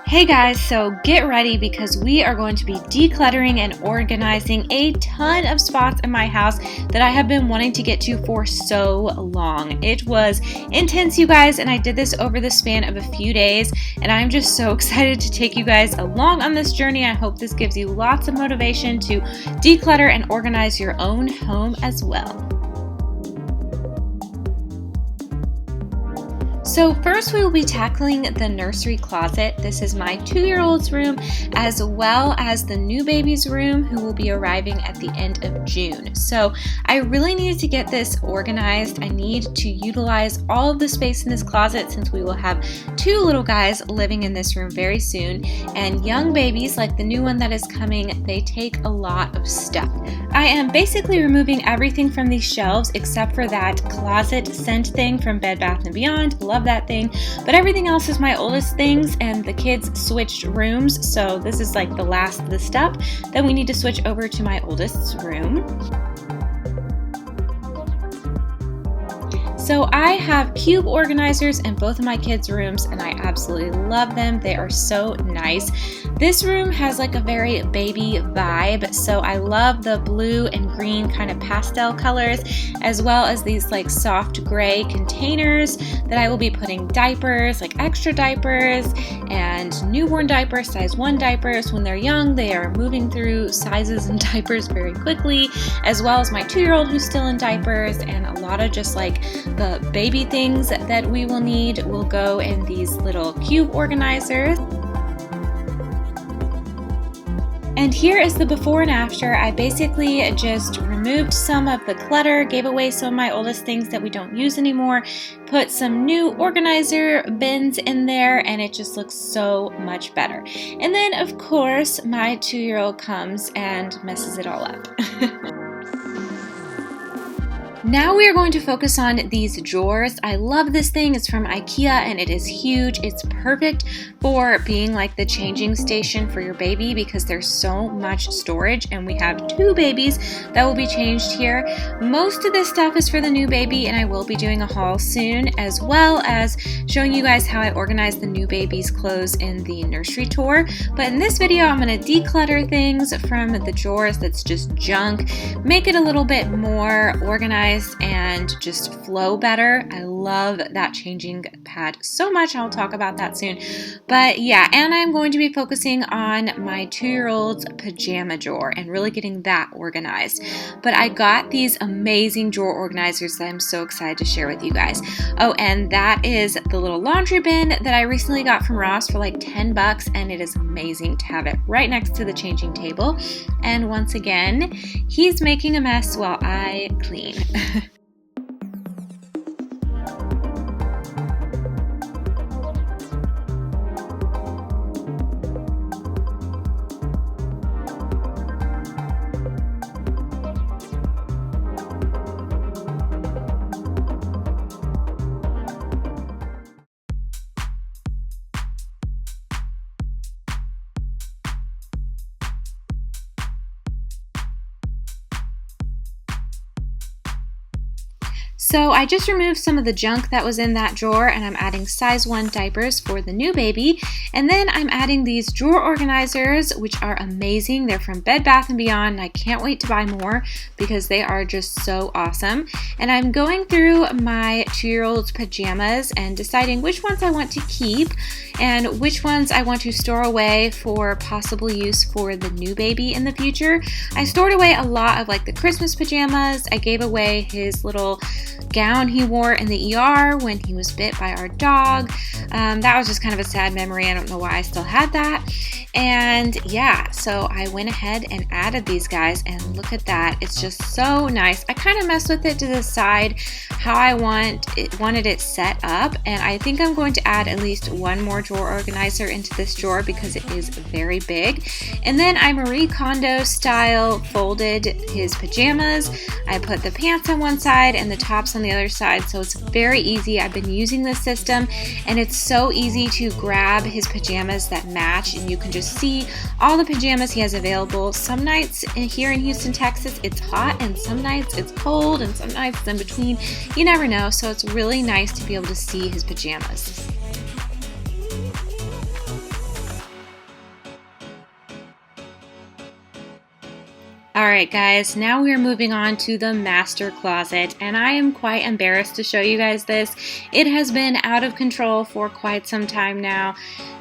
Hey guys, so get ready because we are going to be decluttering and organizing a ton of spots in my house that I have been wanting to get to for so long. It was intense, you guys, and I did this over the span of a few days, and I'm just so excited to take you guys along on this journey. I hope this gives you lots of motivation to declutter and organize your own home as well. So first we will be tackling the nursery closet. This is my 2-year-old's room as well as the new baby's room who will be arriving at the end of June. So I really needed to get this organized. I need to utilize all of the space in this closet since we will have 2 little guys living in this room very soon. And young babies, like the new one that is coming, they take a lot of stuff. I am basically removing everything from these shelves except for that closet scent thing from Bed Bath & Beyond. Love that thing, but everything else is my oldest things, and the kids switched rooms, so this is like the last of the stuff that we need to switch over to my oldest's room. So I have cube organizers in both of my kids' rooms, and I absolutely love them. They are so nice. This room has like a very baby vibe, so I love the blue and green kind of pastel colors, as well as these like soft gray containers that I will be putting diapers, like extra diapers and newborn diapers, size 1 diapers. When they're young, they are moving through sizes and diapers very quickly, as well as my 2-year-old who's still in diapers, and a lot of just like the baby things that we will need will go in these little cube organizers. And here is the before and after. I basically just removed some of the clutter, gave away some of my oldest things that we don't use anymore, put some new organizer bins in there, and it just looks so much better. And then, of course, my 2-year-old comes and messes it all up. Now we are going to focus on these drawers. I love this thing. It's from IKEA and it is huge. It's perfect for being like the changing station for your baby because there's so much storage, and we have 2 babies that will be changed here. Most of this stuff is for the new baby, and I will be doing a haul soon, as well as showing you guys how I organize the new baby's clothes in the nursery tour. But in this video, I'm going to declutter things from the drawers that's just junk, make it a little bit more organized and just flow better. I love that changing pad so much. I'll talk about that soon. But yeah, and I'm going to be focusing on my 2-year-old's pajama drawer and really getting that organized. But I got these amazing drawer organizers that I'm so excited to share with you guys. Oh, and that is the little laundry bin that I recently got from Ross for like $10, and it is amazing to have it right next to the changing table. And once again, he's making a mess while I clean. So I just removed some of the junk that was in that drawer, and I'm adding size 1 diapers for the new baby. And then I'm adding these drawer organizers, which are amazing. They're from Bed Bath & Beyond, and I can't wait to buy more because they are just so awesome. And I'm going through my 2-year-old's pajamas and deciding which ones I want to keep and which ones I want to store away for possible use for the new baby in the future. I stored away a lot of like the Christmas pajamas. I gave away his little gown he wore in the ER when he was bit by our dog. That was just kind of a sad memory. I don't know why I still had that. And yeah, so I went ahead and added these guys, and look at that. It's just so nice. I kind of messed with it to decide how I wanted it set up, and I think I'm going to add at least 1 more drawer organizer into this drawer because it is very big. And then I Marie Kondo style folded his pajamas. I put the pants on one side and the tops on the other side, so it's very easy. I've been using this system, and it's so easy to grab his pajamas that match, and you can just see all the pajamas he has available. Some nights here in Houston, Texas, it's hot, and some nights it's cold, and some nights it's in between. You never know, so it's really nice to be able to see his pajamas. Alright guys, now we are moving on to the master closet, and I am quite embarrassed to show you guys this. It has been out of control for quite some time now.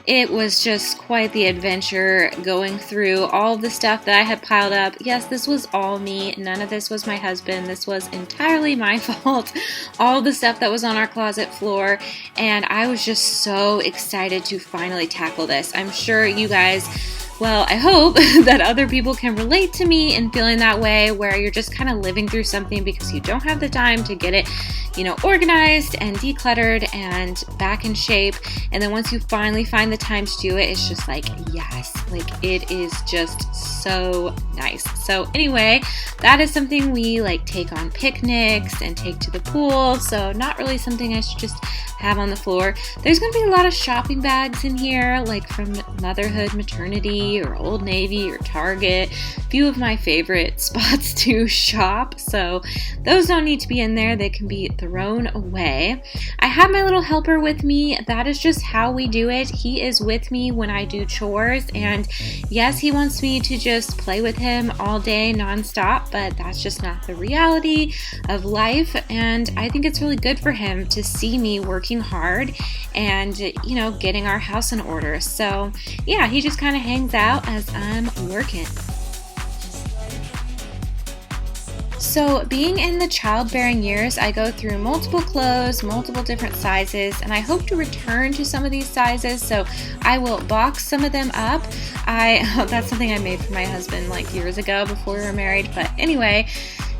It was just quite the adventure going through all of the stuff that I had piled up. Yes, this was all me. None of this was my husband. This was entirely my fault. All the stuff that was on our closet floor, and I was just so excited to finally tackle this. I'm sure you guys, well, I hope that other people can relate to me in feeling that way, where you're just kind of living through something because you don't have the time to get it, organized and decluttered and back in shape. And then once you finally find the time to do it, it's just like, yes, like it is just so nice. So anyway, that is something we take on picnics and take to the pool. So not really something I should just have on the floor. There's going to be a lot of shopping bags in here, like from motherhood, maternity, or Old Navy, or Target. A few of my favorite spots to shop, so those don't need to be in there. They can be thrown away. I have my little helper with me. That is just how we do it. He is with me when I do chores, and yes, he wants me to just play with him all day nonstop, but that's just not the reality of life, and I think it's really good for him to see me working hard and getting our house in order. So yeah, he just kind of hangs out as I'm working. So being in the childbearing years, I go through multiple clothes, multiple different sizes, and I hope to return to some of these sizes, so I will box some of them up. That's something I made for my husband years ago before we were married, but anyway.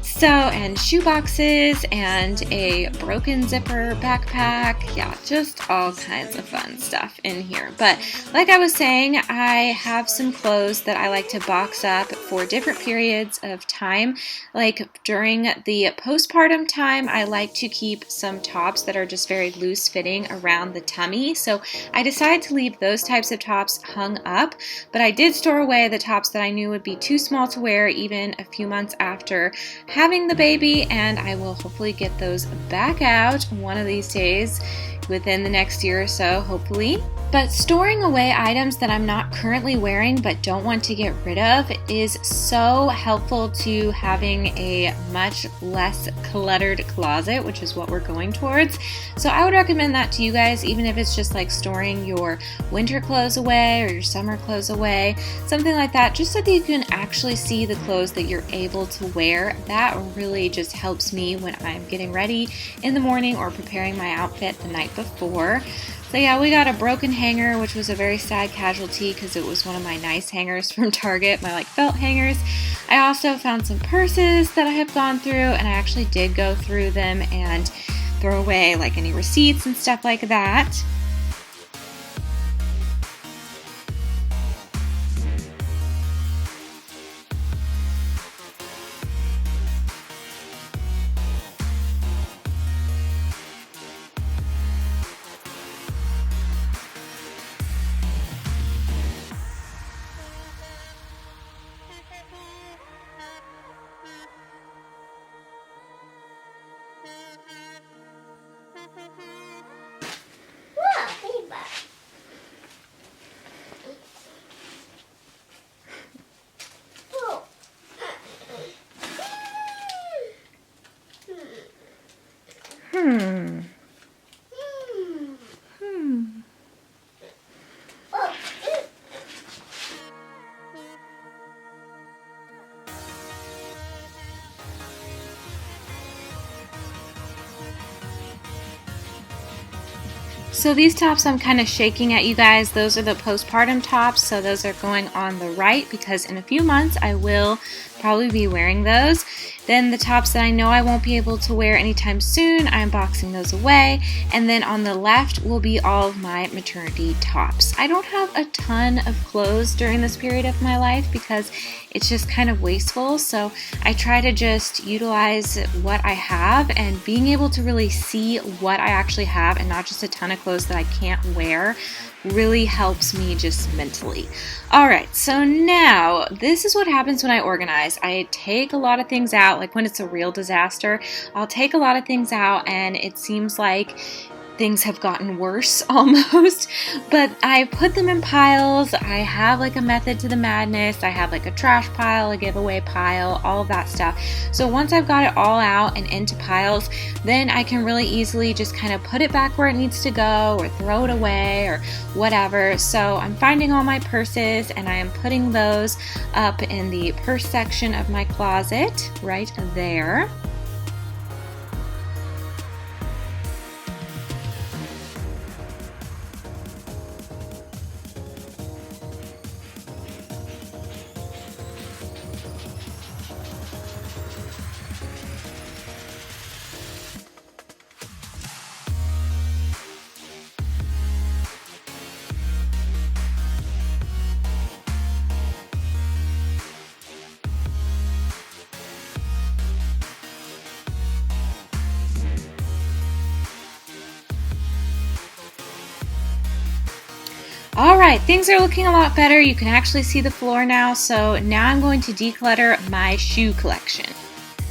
So, and shoe boxes and a broken zipper backpack. Yeah, just all kinds of fun stuff in here. But like I was saying, I have some clothes that I like to box up for different periods of time. Like during the postpartum time, I like to keep some tops that are just very loose fitting around the tummy. So I decided to leave those types of tops hung up, but I did store away the tops that I knew would be too small to wear even a few months after having the baby, and I will hopefully get those back out one of these days within the next year or so, hopefully. But storing away items that I'm not currently wearing but don't want to get rid of is so helpful to having a much less cluttered closet, which is what we're going towards. So I would recommend that to you guys, even if it's just storing your winter clothes away or your summer clothes away, something like that, just so that you can actually see the clothes that you're able to wear. That really just helps me when I'm getting ready in the morning or preparing my outfit the night before. So yeah, we got a broken hanger, which was a very sad casualty because it was one of my nice hangers from Target, my felt hangers. I also found some purses that I have gone through, and I actually did go through them and throw away any receipts and stuff like that. So these tops I'm kind of shaking at you guys. Those are the postpartum tops, so those are going on the right because in a few months I will probably be wearing those. Then the tops that I know I won't be able to wear anytime soon, I'm boxing those away. And then on the left will be all of my maternity tops. I don't have a ton of clothes during this period of my life because it's just kind of wasteful. So I try to just utilize what I have, and being able to really see what I actually have and not just a ton of clothes that I can't wear really helps me just mentally. Alright, so now this is what happens when I organize. I take a lot of things out, when it's a real disaster, I'll take a lot of things out, and it seems like things have gotten worse almost, but I put them in piles. I have like a method to the madness. I have like a trash pile, a giveaway pile, all of that stuff. So once I've got it all out and into piles, then I can really easily just kind of put it back where it needs to go or throw it away or whatever. So I'm finding all my purses and I am putting those up in the purse section of my closet right there. All right, things are looking a lot better. You can actually see the floor now. So now I'm going to declutter my shoe collection.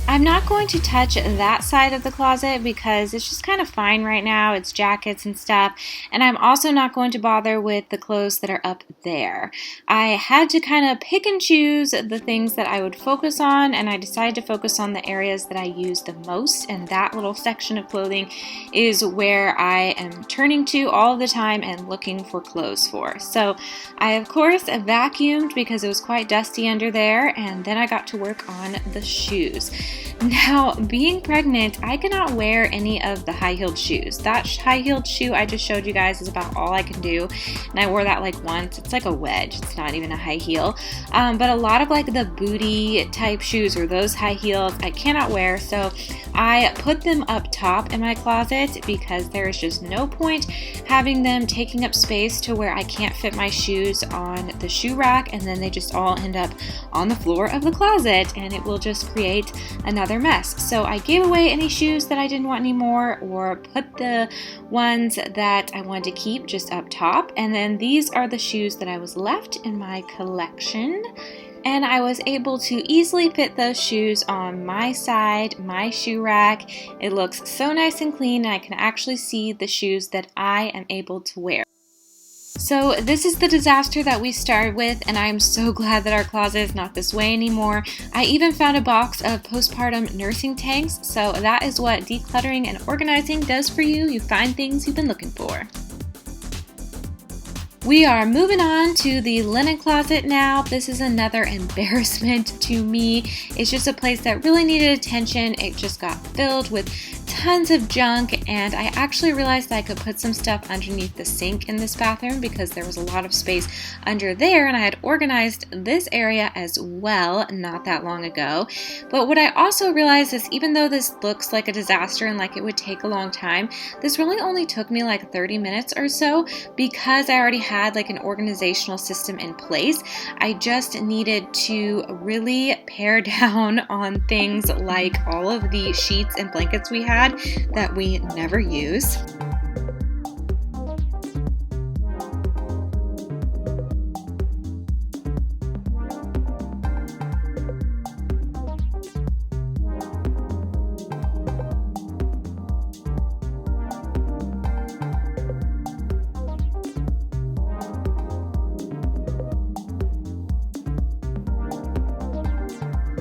I'm not going to touch that side of the closet because it's just kind of fine right now. It's jackets and stuff. And I'm also not going to bother with the clothes that are up there. I had to kind of pick and choose the things that I would focus on, and I decided to focus on the areas that I use the most, and that little section of clothing is where I am turning to all the time and looking for clothes for. So I, of course, vacuumed because it was quite dusty under there, and then I got to work on the shoes. Now, being pregnant, I cannot wear any of the high-heeled shoes. That high-heeled shoe I just showed you guys is about all I can do, and I wore that like once. It's like a wedge. It's not even a high heel. But a lot of like the booty type shoes or those high heels I cannot wear, so I put them up top in my closet because there is just no point having them taking up space to where I can't fit my shoes on the shoe rack, and then they just all end up on the floor of the closet, and it will just create another mess. So I gave away any shoes that I didn't want anymore, or put the ones that I wanted to keep just up top, and then these are the shoes that I was left in my collection. And I was able to easily fit those shoes on my side, my shoe rack. It looks so nice and clean, and I can actually see the shoes that I am able to wear. So this is the disaster that we started with, and I am so glad that our closet is not this way anymore. I even found a box of postpartum nursing tanks, so that is what decluttering and organizing does for you. You find things you've been looking for. We are moving on to the linen closet now. This is another embarrassment to me. It's just a place that really needed attention. It just got filled with tons of junk, and I actually realized that I could put some stuff underneath the sink in this bathroom because there was a lot of space under there, and I had organized this area as well not that long ago. But what I also realized is even though this looks like a disaster and like it would take a long time, this really only took me like 30 minutes or so because I already had like an organizational system in place. I just needed to really pare down on things like all of the sheets and blankets we had that we never use.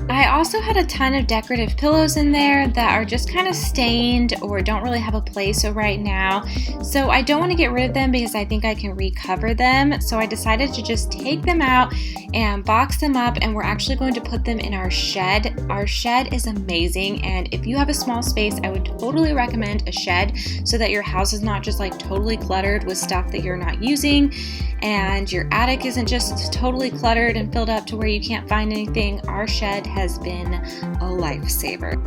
I also had a ton of decorative pillows in there that are just kind of stained or don't really have a place right now. So I don't want to get rid of them because I think I can recover them. So I decided to just take them out and box them up, and we're actually going to put them in our shed. Our shed is amazing, and if you have a small space, I would totally recommend a shed so that your house is not just like totally cluttered with stuff that you're not using, and your attic isn't just totally cluttered and filled up to where you can't find anything. Our shed has been a lifesaver.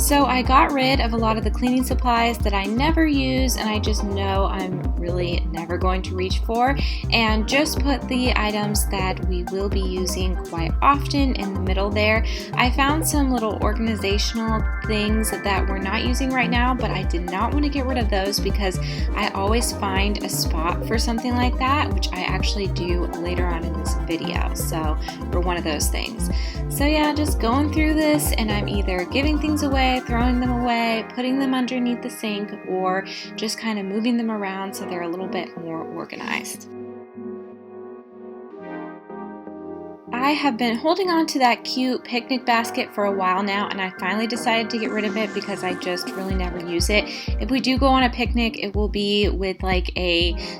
So I got rid of a lot of the cleaning supplies that I never use and I just know I'm really never going to reach for, and just put the items that we will be using quite often in the middle there. I found some little organizational things that we're not using right now, but I did not want to get rid of those because I always find a spot for something like that, which I actually do later on in this video, so for one of those things. So yeah, just going through this, and I'm either giving things away, throwing them away, putting them underneath the sink, or just kind of moving them around so they're a little bit more organized. I have been holding on to that cute picnic basket for a while now, and I finally decided to get rid of it because I just really never use it. If we do go on a picnic, it will be with like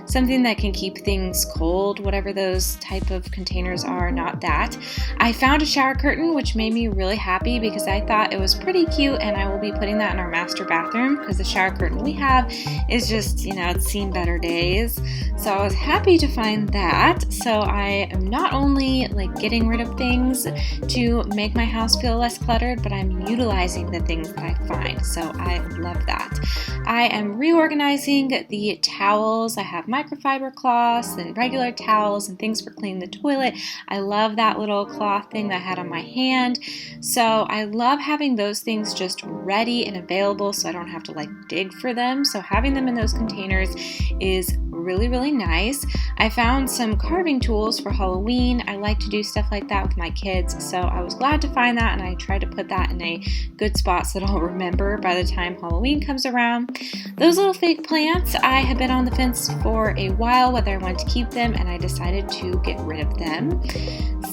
something that can keep things cold, whatever those type of containers are, not that. I found a shower curtain, which made me really happy because I thought it was pretty cute, and I will be putting that in our master bathroom because the shower curtain we have is just, it's seen better days. So I was happy to find that. So I am not only like getting rid of things to make my house feel less cluttered, but I'm utilizing the things that I find. So I love that. I am reorganizing the towels. I have microfiber cloths and regular towels and things for cleaning the toilet. I love that little cloth thing that I had on my hand. So I love having those things just ready and available so I don't have to like dig for them. So having them in those containers is really, really nice. I found some carving tools for Halloween. I like to do stuff like that with my kids, so I was glad to find that, and I tried to put that in a good spot so that I'll remember by the time Halloween comes around. Those little fake plants, I have been on the fence for a while whether I wanted to keep them, and I decided to get rid of them.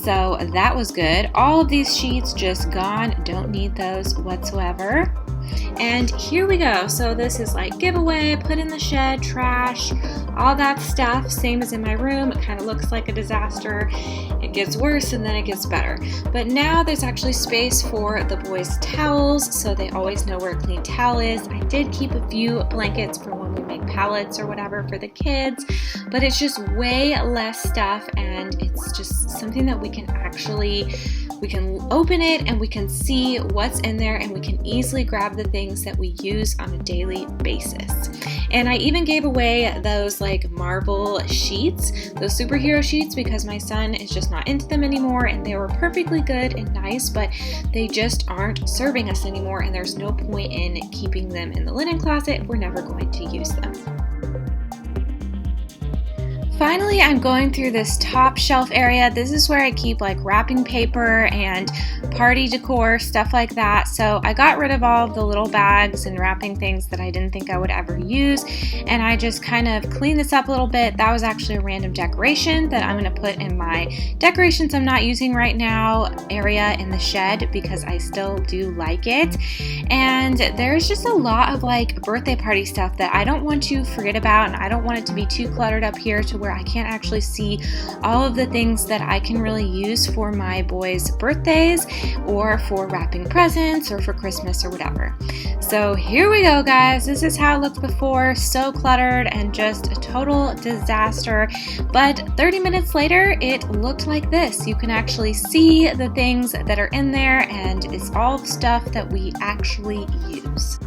So that was good. All of these sheets just gone. Don't need those whatsoever. And here we go. So this is like giveaway, put in the shed, trash, all that stuff, same as in my room. It kind of looks like a disaster. It gets worse and then it gets better. But now there's actually space for the boys' towels, so they always know where a clean towel is. I did keep a few blankets for when we make pallets or whatever for the kids, but it's just way less stuff, and it's just something that we can open it and we can see what's in there, and we can easily grab the things that we use on a daily basis. And I even gave away those like Marvel sheets, those superhero sheets, because my son is just not into them anymore, and they were perfectly good and nice, but they just aren't serving us anymore, and there's no point in keeping them in the linen closet if we're never going to use them. Finally, I'm going through this top shelf area. This is where I keep like wrapping paper and party decor, stuff like that. So I got rid of all of the little bags and wrapping things that I didn't think I would ever use, and I just kind of cleaned this up a little bit. That was actually a random decoration that I'm going to put in my decorations I'm not using right now area in the shed because I still do like it. And there's just a lot of like birthday party stuff that I don't want to forget about, and I don't want it to be too cluttered up here to where I can't actually see all of the things that I can really use for my boys' birthdays or for wrapping presents or for Christmas or whatever. So here we go, guys. This is how it looked before, so cluttered and just a total disaster. But 30 minutes later, it looked like this. You can actually see the things that are in there, and it's all stuff that we actually use.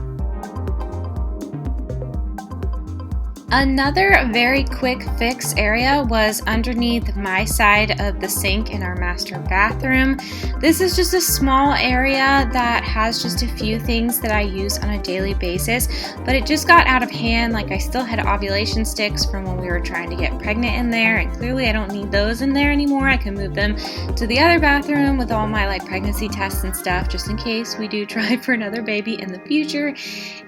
Another very quick fix area was underneath my side of the sink in our master bathroom. This is just a small area that has just a few things that I use on a daily basis, but it just got out of hand. Like, I still had ovulation sticks from when we were trying to get pregnant in there, and clearly I don't need those in there anymore. I can move them to the other bathroom with all my like pregnancy tests and stuff, just in case we do try for another baby in the future.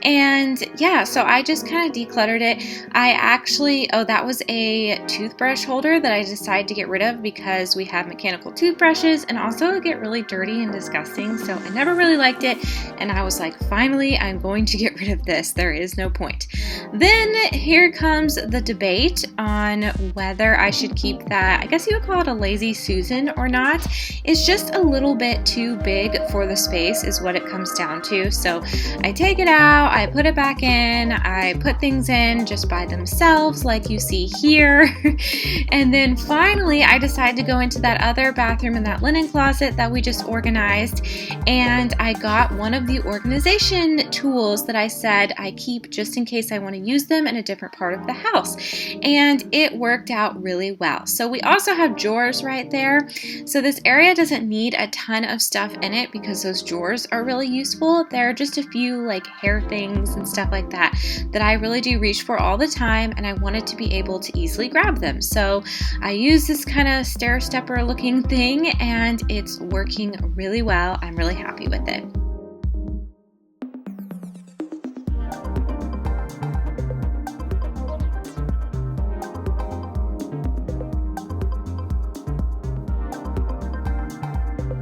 And yeah, so I just kind of decluttered it. That was a toothbrush holder that I decided to get rid of because we have mechanical toothbrushes and also get really dirty and disgusting. So I never really liked it. And I was like, finally, I'm going to get rid of this. There is no point. Then here comes the debate on whether I should keep that, I guess you would call it a lazy Susan or not. It's just a little bit too big for the space is what it comes down to. So I take it out, I put it back in, I put things in just by by themselves like you see here. And then finally, I decided to go into that other bathroom in that linen closet that we just organized, and I got one of the organization tools that I said I keep just in case I want to use them in a different part of the house, and it worked out really well. So we also have drawers right there. So this area doesn't need a ton of stuff in it because those drawers are really useful. There are just a few like hair things and stuff like that that I really do reach for all the time, and I wanted to be able to easily grab them. So I use this kind of stair stepper looking thing, and it's working really well. I'm really happy with it.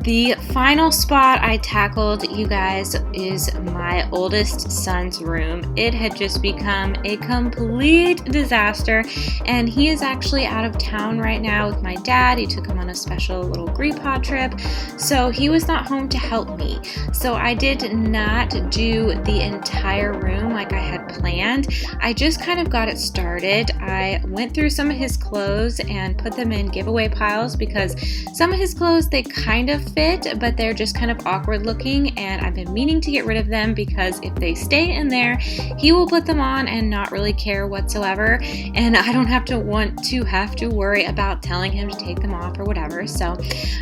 The final spot I tackled, you guys, is my oldest son's room. It had just become a complete disaster, and he is actually out of town right now with my dad. He took him on a special little grandpa trip, so he was not home to help me. So I did not do the entire room like I had planned. I just kind of got it started. I went through some of his clothes and put them in giveaway piles because some of his clothes, they kind of fit, but they're just kind of awkward looking, and I've been meaning to get rid of them because if they stay in there, he will put them on and not really care whatsoever, and I don't have to worry about telling him to take them off or whatever. So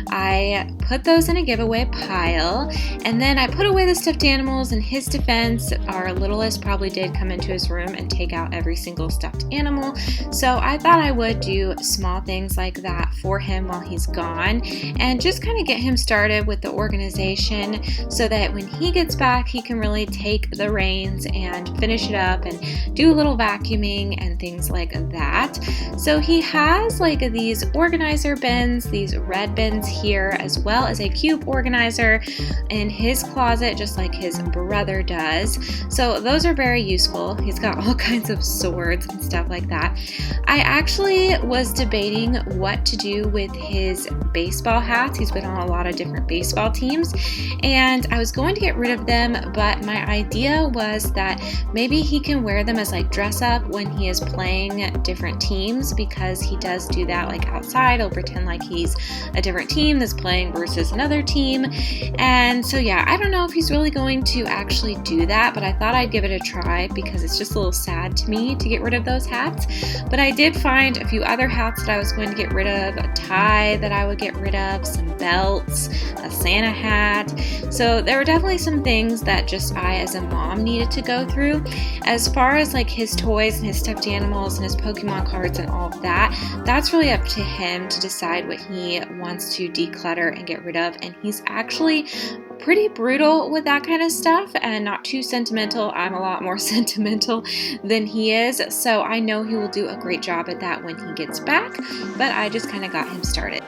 I put those in a giveaway pile, and then I put away the stuffed animals. In his defense, our littlest probably did come into his room and take out every single stuffed animal, so I thought I would do small things like that for him while he's gone and just kind of get him started with the organization so that when he gets back, he can really take the reins and finish it up and do a little vacuuming and things like that. So he has like these organizer bins, these red bins here, as well as a cube organizer in his closet, just like his brother does. So those are very useful. He's got all kinds of swords and stuff like that. I actually was debating what to do with his baseball hats. He's been on a lot of different baseball teams, and I was going to get rid of them, but my idea was that maybe he can wear them as like dress up when he is playing different teams, because he does do that like outside. He'll pretend like he's a different team that's playing versus another team. And so yeah, I don't know if he's really going to actually do that, but I thought I'd give it a try because it's just a little sad to me to get rid of those hats. But I did find a few other hats that I was going to get rid of, a tie that I would get rid of, some belts, a Santa hat. So there were definitely some things that just I as a mom needed to go through. As far as like his toys and his stuffed animals and his Pokemon cards and all of that, that's really up to him to decide what he wants to declutter and get rid of. And he's actually pretty brutal with that kind of stuff and not too sentimental. I'm a lot more sentimental than he is, so I know he will do a great job at that when he gets back, but I just kind of got him started.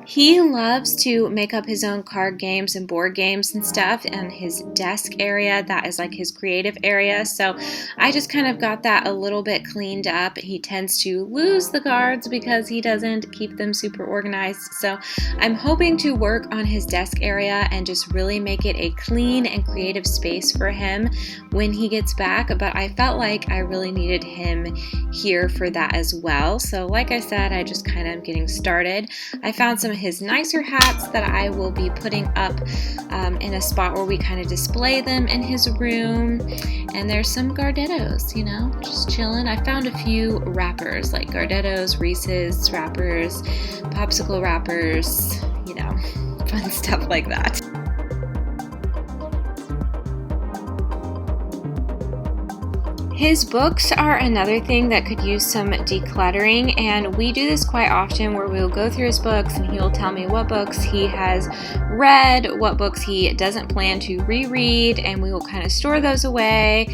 He loves to make up his own card games and board games and stuff in his desk area. That is like his creative area. So I just kind of got that a little bit cleaned up. He tends to lose the cards because he doesn't keep them super organized. So I'm hoping to work on his desk area and just really make it a clean and creative space for him when he gets back. But I felt like I really needed him here for that as well. So like I said, I just kind of getting started. I found some of his nicer hats that I will be putting up in a spot where we kind of display them in his room. And there's some Gardettos, you know, just chilling. I found a few wrappers like Gardettos, Reese's wrappers, popsicle wrappers, you know, fun stuff like that. His books are another thing that could use some decluttering, and we do this quite often where we'll go through his books and he'll tell me what books he has read, what books he doesn't plan to reread, and we will kind of store those away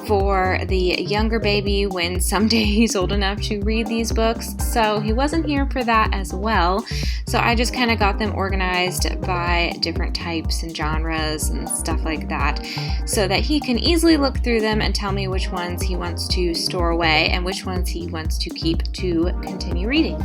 for the younger baby when someday he's old enough to read these books. So he wasn't here for that as well. So I just kind of got them organized by different types and genres and stuff like that so that he can easily look through them and tell me which ones he wants to store away and which ones he wants to keep to continue reading.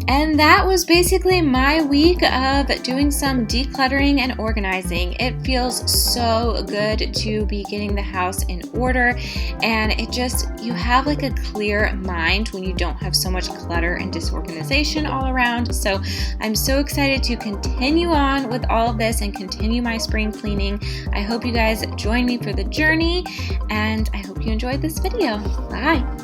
And that was basically my week of doing some decluttering and organizing. It feels so good to be getting the house in order, and you have like a clear mind when you don't have so much clutter and disorganization all around. So I'm so excited to continue on with all of this and continue my spring cleaning. I hope you guys join me for the journey, and I hope you enjoyed this video. Bye!